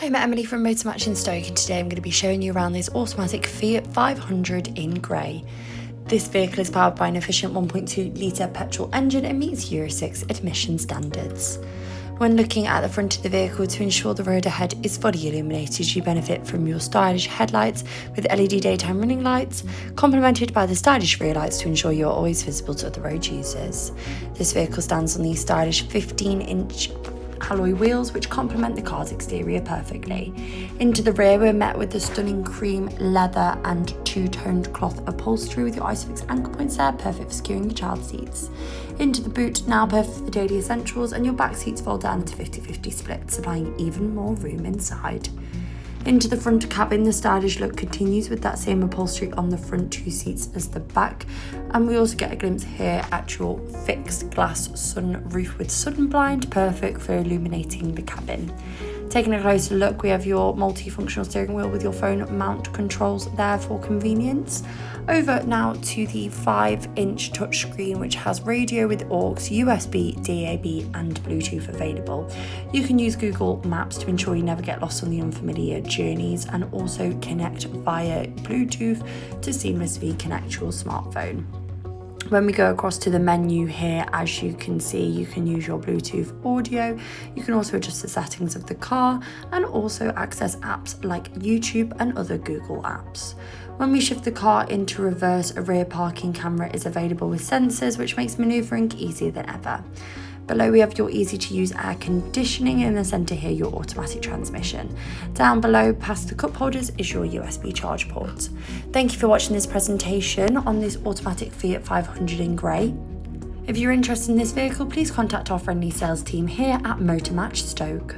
I'm Emily from Motormatch in Stoke, and today I'm going to be showing you around this automatic Fiat 500 in grey. This vehicle is powered by an efficient 1.2 litre petrol engine and meets Euro 6 emission standards. When looking at the front of the vehicle to ensure the road ahead is fully illuminated, you benefit from your stylish headlights with LED daytime running lights, complemented by the stylish rear lights to ensure you're always visible to other road users. This vehicle stands on these stylish 15-inch alloy wheels which complement the car's exterior perfectly. Into the rear we're met with the stunning cream leather and two-toned cloth upholstery with your Isofix anchor points there, perfect for securing your child seats. Into the boot, now perfect for the daily essentials, and your back seats fold down into 50-50 split, supplying even more room inside. Into the front cabin, the stylish look continues with that same upholstery on the front two seats as the back, and we also get a glimpse here at your fixed glass sunroof with sun blind, perfect for illuminating the cabin. Taking a closer look, we have your multifunctional steering wheel with your phone mount controls there for convenience. Over now to the 5-inch touchscreen, which has radio with aux, USB, DAB and Bluetooth available. You can use Google Maps to ensure you never get lost on the unfamiliar journeys, and also connect via Bluetooth to seamlessly connect your smartphone. When we go across to the menu here, as you can see, you can use your Bluetooth audio. You can also adjust the settings of the car and also access apps like YouTube and other Google apps. When we shift the car into reverse, a rear parking camera is available with sensors, which makes manoeuvring easier than ever. Below we have your easy to use air conditioning, and in the centre here your automatic transmission. Down below past the cup holders is your USB charge port. Thank you for watching this presentation on this automatic Fiat 500 in grey. If you're interested in this vehicle, please contact our friendly sales team here at Motormatch Stoke.